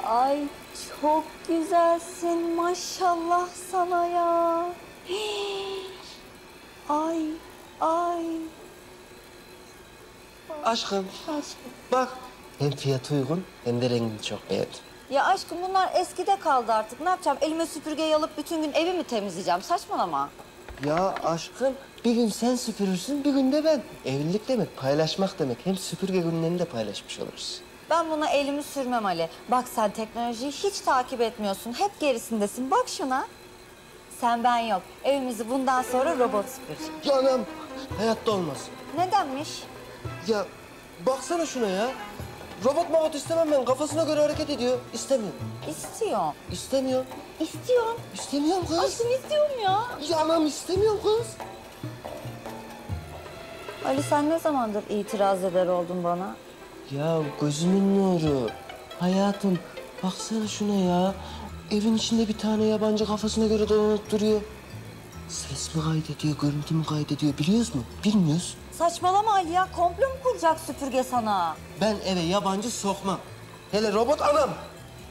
Ay çok güzelsin maşallah sana ya. Ay, ay. Aşkım, bak. Hem fiyatı uygun hem de rengini çok beğendim. Ya aşkım bunlar eskide kaldı artık. Ne yapacağım? Elime süpürgeyi alıp bütün gün evi mi temizleyeceğim? Saçmalama. Ya aşkım, bir gün sen süpürürsün, bir gün de ben. Evlilik demek, paylaşmak demek. Hem süpürge günlerini de paylaşmış oluruz. Ben buna elimi sürmem Ali. Bak sen teknolojiyi hiç takip etmiyorsun. Hep gerisindesin. Bak şuna. Sen ben yok. Evimizi bundan sonra robot süpürecek. Ya anam, hayatta olmaz. Nedenmiş? Ya baksana şuna ya. Robot istemem ben. Kafasına göre hareket ediyor. İstemiyorum. İstiyorum. İstemiyorum. İstiyorum. İstemiyorum kız. Aşkım istiyorum ya. Ya anam istemiyorum kız. Ali sen ne zamandır itiraz eder oldun bana? Ya gözümün nuru. Hayatım, baksana şuna ya. Evin içinde bir tane yabancı kafasına göre dolanıp duruyor. Ses mi kaydediyor, görüntü mü kaydediyor biliyoruz mu? Bilmiyoruz. Saçmalama Ali ya. Komplo mu kuracak süpürge sana? Ben eve yabancı sokmam. Hele robot anam.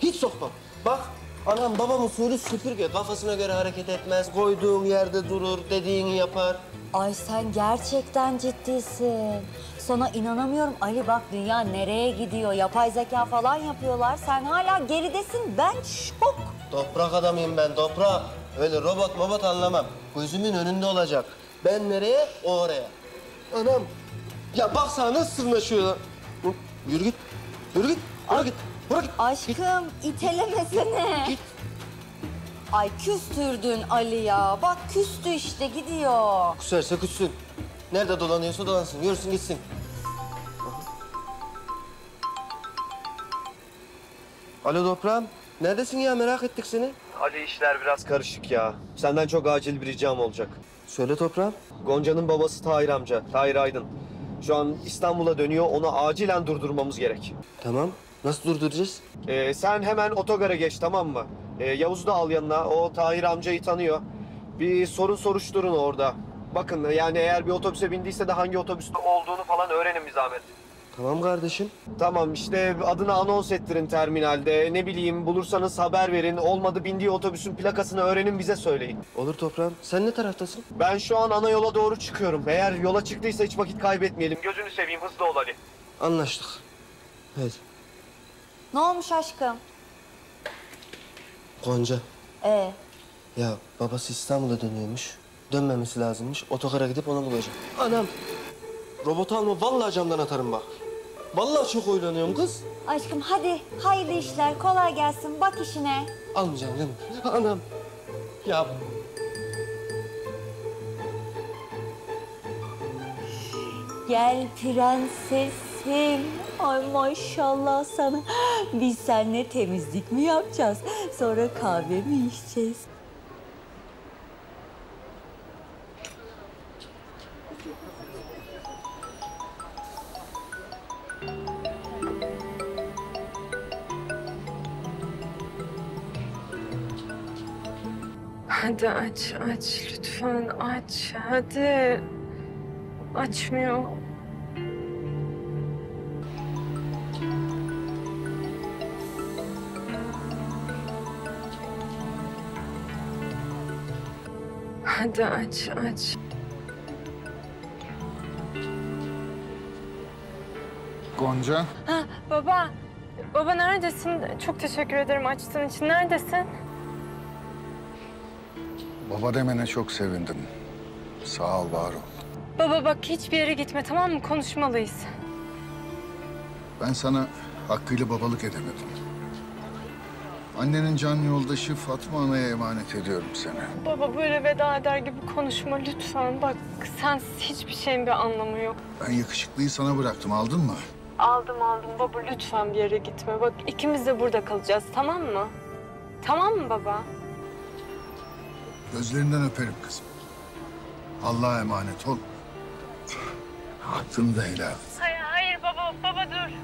Hiç sokmam. Bak anam babam usulü süpürge. Kafasına göre hareket etmez. Koyduğun yerde durur, dediğini yapar. Ay sen gerçekten ciddisin. Sana inanamıyorum Ali bak dünya nereye gidiyor? Yapay zeka falan yapıyorlar. Sen hala geridesin. Ben şok. Toprak adamıyım ben, toprak. Öyle robot anlamam. Gözümün önünde olacak. Ben nereye, o oraya. Anam. Ya baksana nasıl sırnaşıyor. Yürü git. Yürü git. Yürü git. Yürü git. Aşkım itelemesene. Git. Ay küstürdün Ali ya. Bak küstü işte gidiyor. Kusarsa küssün. Nerede dolanıyorsa dolansın. Yürüsün gitsin. Alo toprağım. Neredesin ya? Merak ettik seni. Ali işler biraz karışık ya. Senden çok acil bir ricam olacak. Söyle toprağım. Gonca'nın babası Tahir amca, Tahir Aydın. Şu an İstanbul'a dönüyor. Onu acilen durdurmamız gerek. Tamam. Nasıl durduracağız? Sen hemen otogara geç, tamam mı? Yavuz'u da al yanına. O Tahir amcayı tanıyor. Bir sorun soruşturun orada. Bakın yani eğer bir otobüse bindiyse de hangi otobüste olduğunu falan öğrenin bir zahmet. Tamam kardeşim. Tamam işte adını anons ettirin terminalde. Ne bileyim bulursanız haber verin. Olmadı bindiği otobüsün plakasını öğrenin bize söyleyin. Olur toprağım. Sen ne taraftasın? Ben şu an ana yola doğru çıkıyorum. Eğer yola çıktıysa hiç vakit kaybetmeyelim. Gözünü seveyim hızlı ol Ali. Anlaştık. Hadi. Ne olmuş aşkım? Gonca. Ee, Ya babası İstanbul'a dönüyormuş. Dönmemesi lazımmış. Otogara gidip onu bulacağım. Anam. Robotu alma. Vallahi camdan atarım bak. Vallahi çok oylanıyorum kız. aşkım hadi hayırlı işler kolay gelsin bak işine. Almayacağım değil mi? Anam. Ya Gel prensesim. Ay maşallah sana. Biz seninle temizlik mi yapacağız? Sonra kahve mi içeceğiz? Hadi aç lütfen aç hadi. Açmıyor. Hadi aç. Gonca, Ha baba. Baba neredesin? Çok teşekkür ederim açtığın için. Neredesin? baba demene çok sevindim. Sağ ol, var ol. Baba bak hiçbir yere gitme tamam mı? Konuşmalıyız. Ben sana hakkıyla babalık edemedim. Annenin can yoldaşı Fatma Ana'ya emanet ediyorum seni. Baba böyle veda eder gibi konuşma lütfen. Bak sensiz hiçbir şeyin bir anlamı yok. Ben yakışıklıyı sana bıraktım, aldın mı? Aldım. Baba lütfen bir yere gitme. Bak ikimiz de burada kalacağız tamam mı? Tamam mı baba? Gözlerinden öperim kızım. Allah'a emanet ol. Hakkını da helal et. Hayır baba dur.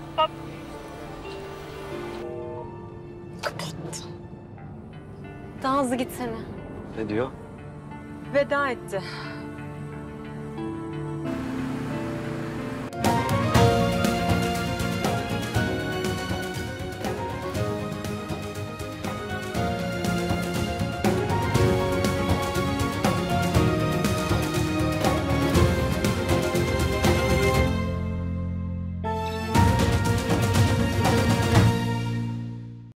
Daha hızlı gitsene. Ne diyor? Veda etti.